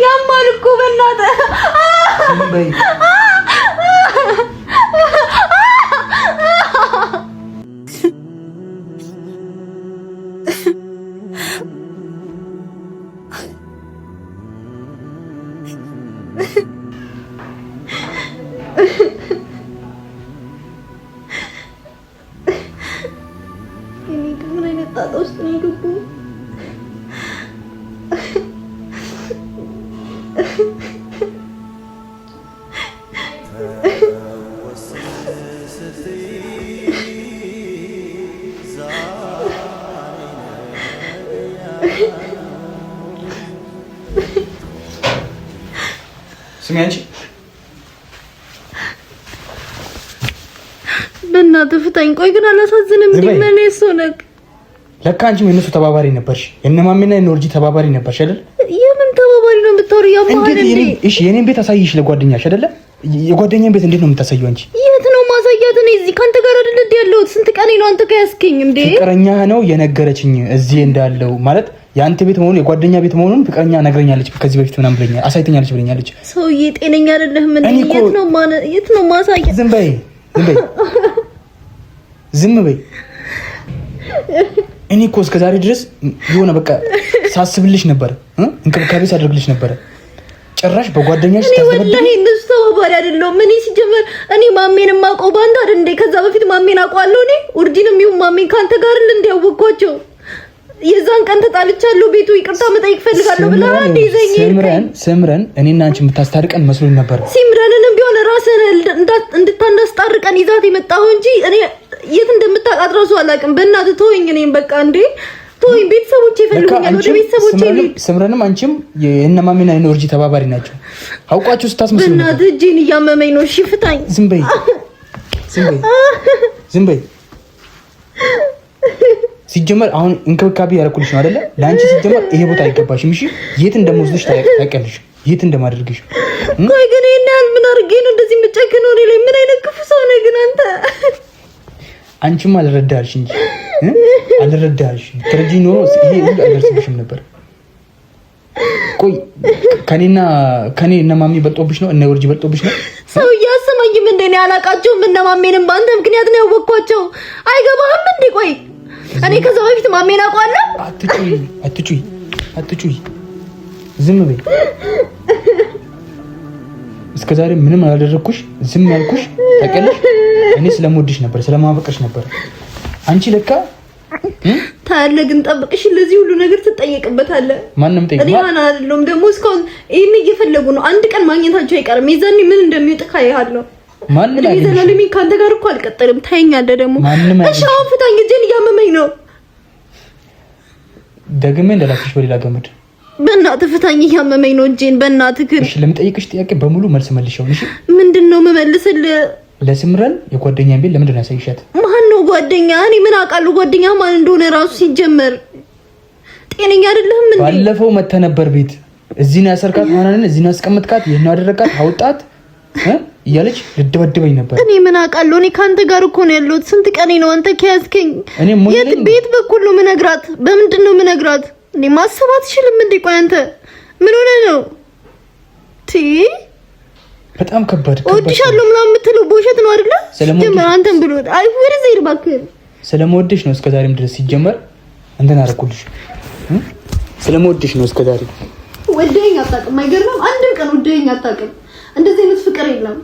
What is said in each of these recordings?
ያማል እኮ በእናትህ በይ ስሚ አንቺ በእናትህ ፍታኝ። ቆይ ግን አላሳዝንም እንዴ? ምን ይሶነክ ለካ አንቺም የነሱ ተባባሪ ነበርሽ። የነማሚና የኖርጂ ተባባሪ ነበርሽ አይደል? የምን ተባባሪ ነው የምታወሪው? ያማል እንዴ? እሺ የኔን ቤት አሳይሽ ለጓደኛሽ አይደለ? የጓደኛዬን ቤት እንዴት ነው የምታሳየው አንቺ? የት ነው ማሳያት? እኔ እዚህ ካንተ ጋር አይደል እንዴ ያለሁት? ስንት ቀን ነው አንተ ከያዝከኝ እንዴ? ፍቅረኛ ነው የነገረችኝ እዚህ እንዳለው ማለት ያንተ ቤት መሆኑ የጓደኛ ቤት መሆኑን ፍቅረኛ ነግረኛለች። ከዚህ በፊት ምናምን ብለኛል፣ አሳይተኛለች ብለኛለች። ሰውዬ ጤነኛ አይደለህም እንዴ? የት ነው ማሳያት? ዝም በይ ዝም በይ። እኔ እኮ እስከ ዛሬ ድረስ የሆነ በቃ ሳስብልሽ ነበር፣ እንክብካቤ ሳደርግልሽ ነበር። ጭራሽ በጓደኛሽ ታስተበደ ወላሂ እነሱ ተባባሪ አይደለም። እኔ ሲጀመር እኔ ማሜን ማውቀው ባንተ አይደል እንዴ? ከዛ በፊት ማሜን አውቀዋለሁ እኔ ኡርዲንም ይሁን ማሜን ካንተ ጋር እንደ ያወቅኳቸው የዛን ቀን ተጣልቻለሁ። ቤቱ ይቅርታ መጠየቅ ፈልጋለሁ ብላ አንዴ ይዘኝ ስምረን እኔና አንቺ የምታስታርቀን መስሎኝ ነበር። ሲምረንንም ቢሆን ራስህን እንድታናስታርቀን ይዛት የመጣሁ እንጂ እኔ የት እንደምታውቃት እራሱ አላውቅም። በእናትህ ተወኝ። እኔም በቃ እንዴ ተወኝ። ቤተሰቦቼ ይፈልጉኛል። ወደ ቤተሰቦቼ ስምረንም አንቺም የእነማሚና የኖርጂ ተባባሪ ናቸው። አውቃችሁ ስታስመስሉ ነበር። በእናትህ እጄን እያመመኝ ነው። እሺ ፍታኝ። ዝም በይ ዝም በይ። ሲጀመር አሁን እንክብካቤ ያደረኩልሽ ነው አይደለ? ለአንቺ ሲጀመር ይሄ ቦታ አይገባሽም። እሺ የት እንደምወስድሽ ታውቂያለሽ፣ የት እንደማደርግሽ። ቆይ ግን ይሄን ያህል ምን አድርጌ ነው እንደዚህ የምጨክነው? እኔ ላይ ምን አይነት ክፉ ሰው ነህ ግን አንተ? አንቺም አልረዳሽ እንጂ አልረዳሽ። ትረጂኝ ኖሮ ይሄ ሁሉ አይደርስብሽም ነበር። ቆይ ከኔ እነማሚ በልጦብሽ ነው? እነ ወርጂ በልጦብሽ ነው? ሰው እያሰማኝም እንደ እኔ አላውቃቸውም። እነማሜንም በአንተ ምክንያት ነው ያወቅኳቸው። አይገባህም እንዴ? ቆይ እኔ ከዛ በፊት ማሜን አውቀዋለሁ። አትጩይ ዝም በይ። እስከዛሬ ምንም አላደረኩሽ፣ ዝም ያልኩሽ ታውቂያለሽ። እኔ ስለምወድሽ ነበር፣ ስለማፈቅርሽ ነበር። አንቺ ለካ ታለ ግን ጠብቅሽ፣ ለዚህ ሁሉ ነገር ትጠየቅበታለህ። ማንንም ጠይቅ። እኔ ማን አይደለም ደግሞ እስካሁን ይሄን እየፈለጉ ነው። አንድ ቀን ማግኘታቸው አይቀርም። የዛኔ ምን እንደሚወጥ ካይሃለሁ። ማንንም ለምን ካንተ ጋር እኮ አልቀጠልም። ታየኛለህ ደግሞ። እሺ አሁን ፍታኝ፣ እጄን እያመመኝ ነው። ደግሜ እንደላክሽ በሌላ ገመድ በእናትህ ፍታኝ፣ እያመመኝ ነው እጄን። በእናትህ ግን እሺ ለምጠይቅሽ ጥያቄ በሙሉ መልስ መልሽው። እሺ ምንድነው የምመልስልህ? ለስምረን የጓደኛዬን ቤት ለምንድን ነው ያሳይሻት? ማን ነው ጓደኛ? እኔ ምን አውቃለሁ ጓደኛ ማን እንደሆነ ራሱ። ሲጀመር ጤነኛ አይደለህም እንዴ? ባለፈው መተህ ነበር ቤት። እዚህ ነው ያሰርካት ማናነን፣ እዚህ ነው ያስቀምጥካት፣ ይሄን አደረካት፣ አውጣት እያለች ልደበድበኝ ነበር። እኔ ምን አውቃለሁ? እኔ ካንተ ጋር እኮ ነው ያለሁት። ስንት ቀኔ ነው አንተ ከያዝከኝ? የት ቤት በኩል ነው የምነግራት? በምንድን ነው የምነግራት? እኔ ማሰብ አትችልም እንዴ? ቆይ አንተ ምን ሆነ ነው በጣም ከባድ እወድሻለሁ ምናምን የምትለው በውሸት ነው አይደለ? ሲጀመር አንተም ብሎ አይ ወደዚህ እባክህ ስለምወድሽ ነው እስከዛሬም ድረስ ሲጀመር እንትን አደረኩልሽ። ስለምወድሽ ነው እስከዛሬ። ወደኝ አታውቅም። አይገርምም? አንድ ቀን ወደኝ አታውቅም። እንደዚህ አይነት ፍቅር የለም።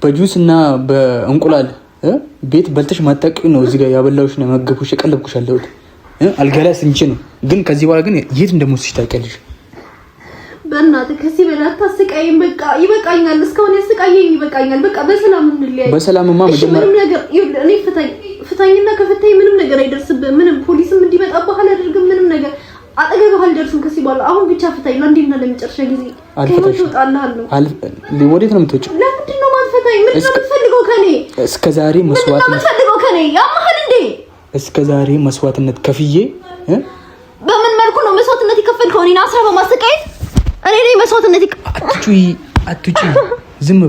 በጁስ እና በእንቁላል ቤት በልተሽ ማጣቂው ነው እዚህ ጋር ያበላውሽ ነው መገቡሽ የቀለብኩሽ አለሁት አልጋ ላይ ስንቼ ነው። ግን ከዚህ በኋላ ግን የት እንደምወስድሽ ታውቂያለሽ። በእናትህ ከዚህ በላይ አታስቀይም። በቃ ይበቃኛል። እስካሁን ያስቀየኝ ይበቃኛል። በቃ በሰላም እንለያይ። በሰላምማ መጀመሪያ ምንም ነገር እኔ ፍታኝና ከፍታኝ ምንም ነገር አይደርስብህም። ምንም ፖሊስም እንዲመጣብህ አላደርግም። ምንም ነገር አጠገብህ አልደርስም ከዚህ በኋላ። አሁን ብቻ ፍታኝ ለአንዴና ለመጨረሻ ጊዜ። ከህይወት እወጣልሃለሁ። ወዴት ነው የምትወጪው? ለምንድን ነው የማትፈታኝ? ምንድን ነው የምትፈልገው ከኔ? እስከዛሬ መስዋዕትነት ምንድን ነው የምትፈልገው ከኔ? ያመሃል እንዴ? እስከዛሬ መስዋዕትነት ከፍዬ በምን መልኩ ነው መስዋዕትነት የከፈልከው? እኔን አስራ በማሰቃየት እኔ ነኝ መስዋዕትነት አትጩይ። ዝም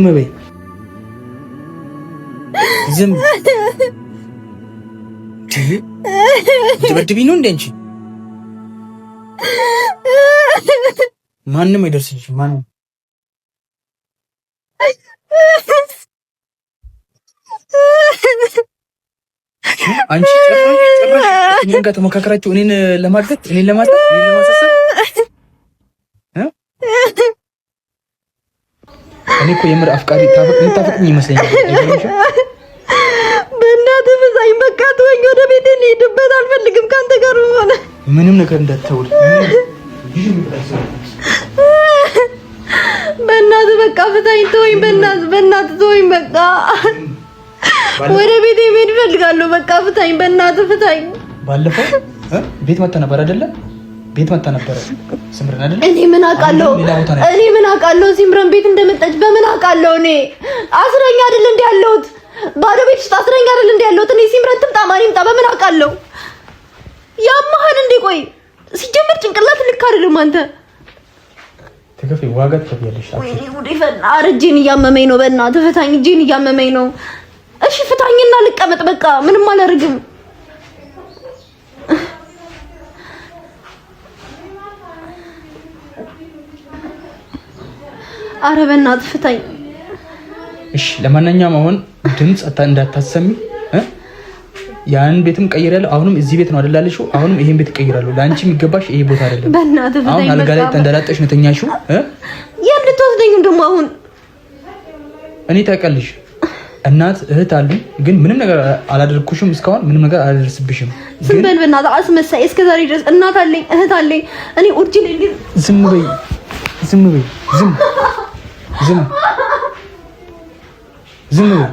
በይ ዝም ትበድብኝ ነው እንዴ አንቺ? ማንም አይደርስልሽም። ማንም አንቺ ጭራሽ እኔን ጋር ተመካከራችሁ እኔን ለማድረግ እኔን ለማሳሰብ እኔ እኮ የምር አፍቃሪ ታፈቅኝ ይመስለኛል። በእናትህ ፍዛኝ፣ በቃ ተወኝ። ወደ ቤቴ ልሄድበት አልፈልግም ካንተ ጋር ሆነ ምንም ነገር እንዳትተውል። በእናትህ በቃ ፍታኝ፣ ተወኝ። በእናትህ ተወኝ። በቃ ወደ ቤቴ መሄድ እፈልጋለሁ። በቃ ፍታኝ፣ በእናትህ ፍታኝ። ባለፈው ቤት መጣ ነበር አይደለ? ቤት መጣ ነበር ሲምረን አይደለ? እኔ ምን አውቃለሁ ሲምረን ቤት እንደመጣች በምን አውቃለሁ? እኔ አስረኛ አይደል እንዴ ያለሁት? ባዶ ቤት ውስጥ አስረኛ አይደል እንዴ ያለሁት? እኔ ሲምረን ትምጣ ማን ይምጣ በምን አውቃለሁ? ያማህል እንዴ? ቆይ ሲጀመር ጭንቅላት ልክ አይደለም አንተ። ተከፈ ዋጋ ትከፍያለሽ። ኧረ እጄን እያመመኝ ነው። በእናትህ ፍታኝ፣ እጄን እያመመኝ ነው። እሺ ፍታኝና ልቀመጥ። በቃ ምንም አላደርግም። ኧረ በእናትህ ፍታኝ። እሺ ለማንኛውም አሁን ድምጽ እንዳታሰሚ። ያን ቤትም ቀይራለሁ። አሁንም እዚህ ቤት ነው አይደል ያለሽው? አሁንም ይሄን ቤት ቀይራለሁ። ለአንቺ የሚገባሽ ይሄ ቦታ አይደለም። በእናትህ ፍታኝ። አሁን አልጋ ላይ ተንደላጠሽ ነው ተኛሽው። የት ልትወስደኝም ደግሞ አሁን? እኔ ታውቂያለሽ እናት እህት አሉኝ፣ ግን ምንም ነገር አላደረኩሽም። እስካሁን ምንም ነገር አላደረስብሽም። ዝም በል በእናትህ አስመሳይ። እስከዛሬ ድረስ እናት አለኝ እህት አለኝ። እኔ ኦርጂን እንዴ? ዝም በይ ዝም በይ ዝም ዝም ዝም በይ።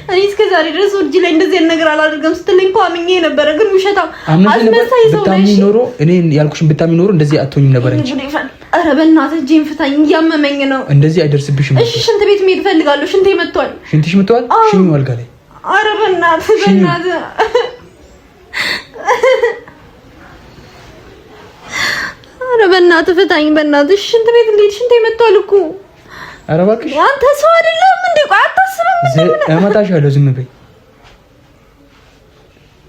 እኔ እስከዛሬ ድረስ ኦርጂ ላይ እንደዚህ ነገር አላደርግም ስትለኝ እኮ አምኜ ነበረ፣ ግን ውሸታም አስመሳይ ሰው ነሽ። ብታምኚ ኖሮ እኔ ያልኩሽን ብታምኚ ኖሮ እንደዚህ አትሆኝም ነበር እንጂ። ኧረ በእናትህ እጄን ፍታኝ፣ እያመመኝ ነው። እንደዚህ አይደርስብሽም። እሺ ሽንት ቤት መሄድ እፈልጋለሁ። ሽንቴ መጥቷል። ሽንትሽ መጥቷል? ሽኝ አልጋ ላይ። ኧረ በእናትህ ኧረ በእናትህ ፍታኝ፣ በእናትህ ሽንት ቤት ልሂድ። ሽንቴ መጥቷል እኮ። ኧረ እባክሽ አንተ ሰው አይደለም እንዴ? ቆይ አታስብም እንዴ? እመጣሻለሁ። ዝም በይ።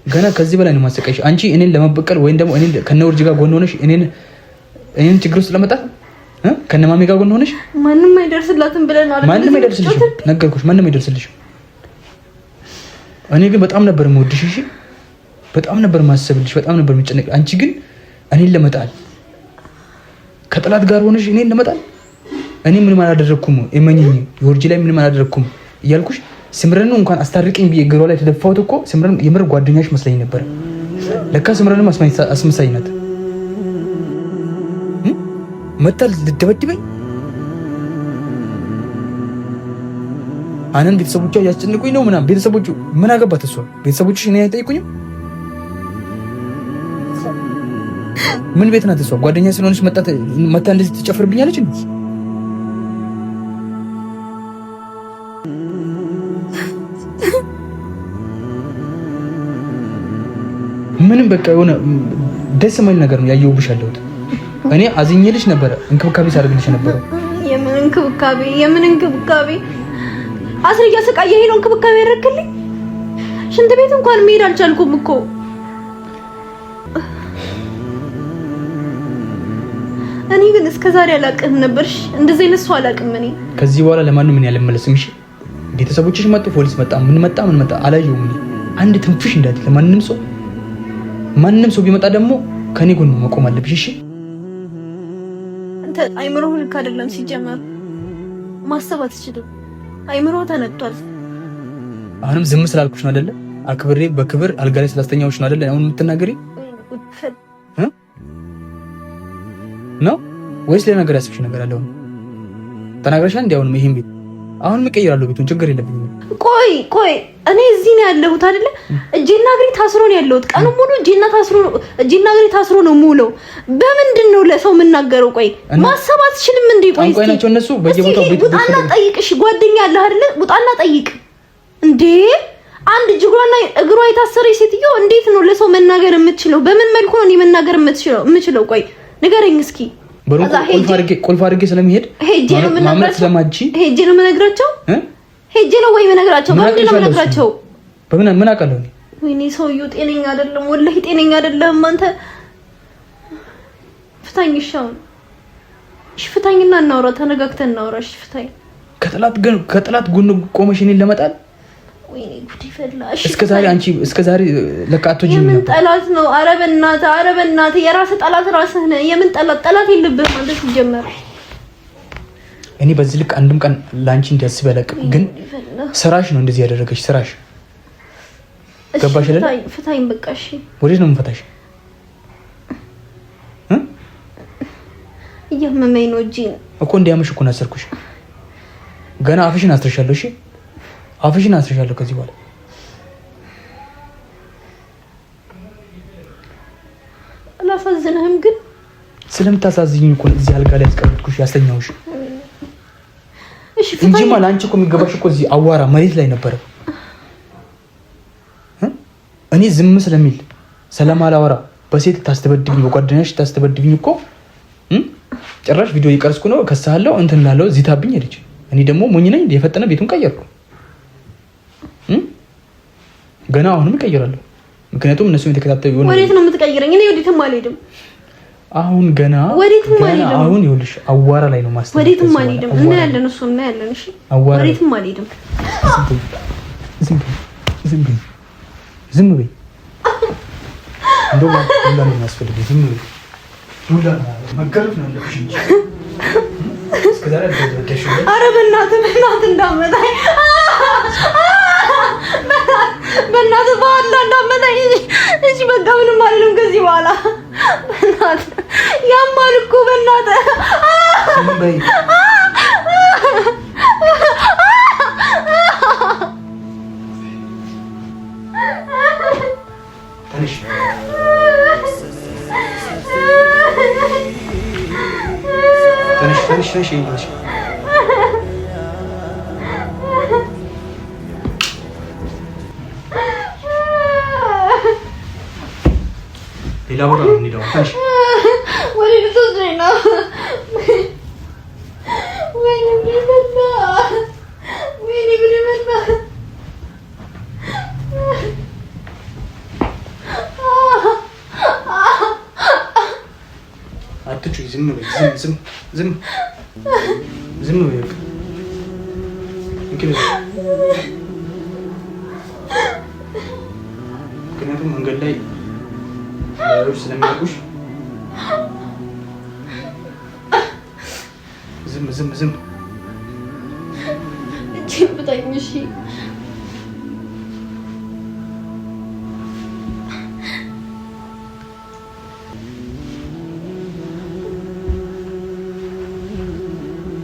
ገና ከዚህ በላይ ነው ማሰቃይሽ። አንቺ እኔን ለመበቀል ወይም ደግሞ እኔን ከነውርጅ ጋር ጎን ሆነሽ እኔን ችግር ውስጥ ለመጣት ከነማሚ ጋር ጎን ሆነሽ ማንም አይደርስላትም ብለን አይደል? ማንም አይደርስልሽም፣ ነገርኩሽ። ማንም አይደርስልሽም። እኔ ግን በጣም ነበር የምወድሽ። እሺ በጣም ነበር ማሰብልሽ፣ በጣም ነበር የምጨነቅ። አንቺ ግን እኔን ለመጣል ከጥላት ጋር ሆነሽ እኔን ለመጣል እኔ ምንም አላደረኩም። እመኚኝ፣ የወርጂ ላይ ምንም አላደረኩም እያልኩሽ ሲምረን እንኳን አስታርቂኝ ብዬ እግሯ ላይ ተደፋሁት እኮ። ሲምረን የምር ጓደኛሽ መስለኝ ነበር። ለካ ሲምረንም አስመሳይ ናት። መጣል ልደበድበኝ አነን ቤተሰቦቿ ያስጨንቁኝ ነው ምናምን። ቤተሰቦቹ ምን አገባት እሷ? ቤተሰቦቹሽ እኔ አይጠይቁኝም? ምን ቤት ናት እሷ? ጓደኛ ስለሆነች መታ እንደዚህ ትጨፍርብኛለች እንዴ? ምንም በቃ የሆነ ደስ የማይል ነገር ነው ያየሁብሽ ያለሁት። እኔ አዝኜልሽ ነበረ፣ እንክብካቤ ሳደርግልሽ ነበረ። የምን እንክብካቤ? አስረያ ሰቃየህ ነው እንክብካቤ ያደረክልኝ? ሽንት ቤት እንኳን መሄድ አልቻልኩም እኮ። እኔ ግን እስከዛሬ አላውቅም ነበርሽ፣ እንደዚህ አይነት ሰው አላውቅም እኔ። ከዚህ በኋላ ለማንም ምን ያለመለስም። እሺ ቤተሰቦችሽ መጡ፣ ፖሊስ መጣ፣ ምን መጣ አላየሁም እኔ። አንድ ትንፍሽ እንዳትል ለማንም ሰው። ማንም ሰው ቢመጣ ደግሞ ከኔ ጎን መቆም አለብሽ። እሺ አንተ አይምሮህ ልክ አይደለም። ሲጀመር ማሰብ አትችልም። አይምሮ ተነጥቷል። አሁንም ዝም ስላልኩሽ ነው አይደለ? አክብሬ በክብር አልጋ ላይ ስላስተኛውሽ ነው አይደለ? አሁን የምትናገሪ ነው ወይስ ሌላ ነገር ያስብሽ ነገር አለው? ተናግረሻል እንዴ? አሁንም ይሄን ቤት አሁን እቀይራለሁ ቤቱን፣ ችግር የለብኝም። ቆይ እኔ እዚህ ነው ያለሁት አይደለ? እጄና እግሬ ታስሮ ነው ያለሁት። ቀኑ ሙሉ እጄና እግሬ ታስሮ ነው የምውለው። በምንድን ነው ለሰው የምናገረው? ቆይ ማሰብ አትችልም እንዴ? ቆይ አንቆይ ናቸው እነሱ በየቦታው ቤት ቡጣና ጠይቅ። እሺ ጓደኛ አለ አይደለ? ቡጣና ጠይቅ እንዴ። አንድ እግሯ የታሰረ ሴትዮ እንዴት ነው ለሰው መናገር የምትችለው? በምን መልኩ ነው መናገር የምችለው? ቆይ ንገረኝ እስኪ። በሩን ቁልፍ አድርጌ ስለሚሄድ ማምለጥ ስለማጂ ሄጄ ነው የምነግራቸው። ሄጄ ነው ወይ የምነግራቸው? በምን ነው የምነግራቸው? በምን ምን አውቃለሁ? ወይኔ ሰውዬው ጤነኛ አይደለም፣ ወላሂ ጤነኛ አይደለም። አንተ ፍታኝ፣ እሺ ፍታኝና እናውራ፣ ተነጋግተን እናውራ። እሺ ፍታኝ። ከጠላት ጎን ቆመሽ እኔን ለመጣል ወይኔ ጉድ ይፈላሽ። እስከ ዛሬ ለካቶጂ ምን ነበር? ጠላት ነው። ኧረ በእናትህ የራስህ ጠላት ራስህ ነህ። የምን ጠላት የለብህም አንተ ሲጀመር። እኔ በዚህ ልክ አንድም ቀን ላንቺ እንዲያስብ ያለቅም፣ ግን ስራሽ ነው እንደዚህ ያደረገሽ ስራሽ። ገባሽ አይደል? ፍታኝ በቃ። እሺ ወዴት ነው የምፈታሽ? እያመመኝ ነው እጄ እኮ እንዲያምሽ እኮ ናሰርኩሽ። ገና አፍሽን አስረሻለሁ። እሺ አፍሽን አስረሻለሁ ከዚህ በኋላ አላሳዝንህም። ግን ስለምታሳዝኝ እኮ እዚህ አልጋ ላይ ያስቀምጥኩሽ ያስተኛውሽ። እሺ ፍታኝ እንጂ ማለት አንቺ እኮ የሚገባሽ እኮ እዚህ አዋራ መሬት ላይ ነበር። እኔ ዝም ስለሚል ስለማላወራ በሴት ታስተበድብኝ፣ በጓደኛሽ ታስተበድብኝ እኮ ጭራሽ ቪዲዮ ይቀርጽኩ ነው ከሳለው እንትን ላለው ዚታብኝ ሄደች። እኔ ደግሞ ሞኝ ነኝ የፈጠነ ቤቱን ቀየርኩ። ገና አሁንም እቀይራለሁ፣ ምክንያቱም እነሱ የተከታተሉ ይሆናል። ወዴት ነው የምትቀይረኝ? እኔ ወዴትም አልሄድም። አሁን ገና ወዴትም አልሄድም። አሁን ይኸውልሽ አዋራ ላይ ነው ማስተር። ወዴትም አልሄድም። እና ያለን እሱ እና ያለን እሺ፣ ወዴትም አልሄድም። ዝም በይ እንደው ሁላን የሚያስፈልግ ዝም በይ። ሁላን መገረፍ ነው ያለብሽ እንጂ እስከዛሬ አደረገሽ። ኧረ በእናትህ እንዳመጣኝ በእናትህ በኋላ እንዳመጣኝ። እሺ በቃ ምንም አይደለም ከዚህ በኋላ። በእናትህ ያማል እኮ በእናትህ ዝም በይ። ትንሽ ሌላ ቦታ ነው የምንሄደው። ትንሽ ወዴት ልትወስደኝ ነው? ወይኔ ብለህ አትጩይ። ዝም በይ። ዝም በይ። ምክንያቱም መንገድ ላይ ሌሎች ስለሚያውቁሽ ዝም እቺን ብታኝ። እሺ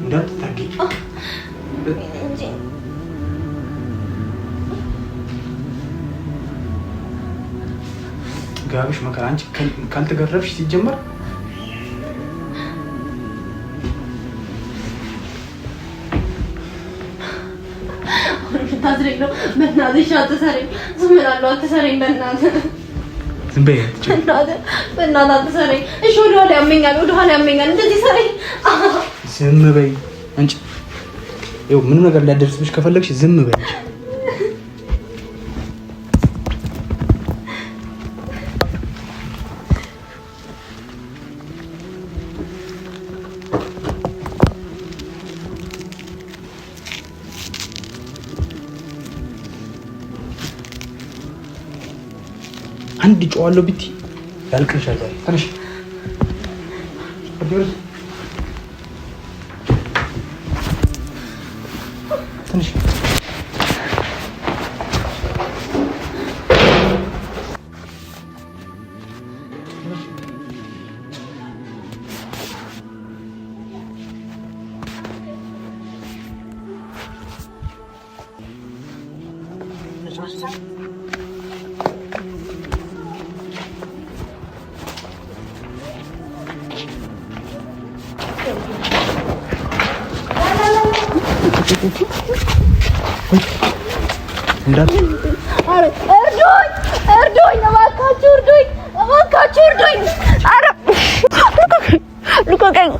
እንዳትታገቂ ጋብሽ መከራ። አንቺ ካልተገረፍሽ ሲጀመር ታዝረኝ ነው። በእናትሽ አትሰረኝ። ዝም እላለሁ። አትሰረኝ በእናትህ። ዝም በይ። በእናትህ አትሰረኝ። እሺ ወደኋላ ያመኛል። እንደዚህ ሰረኝ። ዝም በይ አንቺ። ይኸው ምንም ነገር ሊያደርስብሽ ከፈለግሽ ዝም በይ። አንድ ጨዋለሁ ብቲ ያልቅሻል። ትንሽ ትንሽ እርዱኝ! እባካችሁ እርዱኝ! ኧረ ልቀቀኝ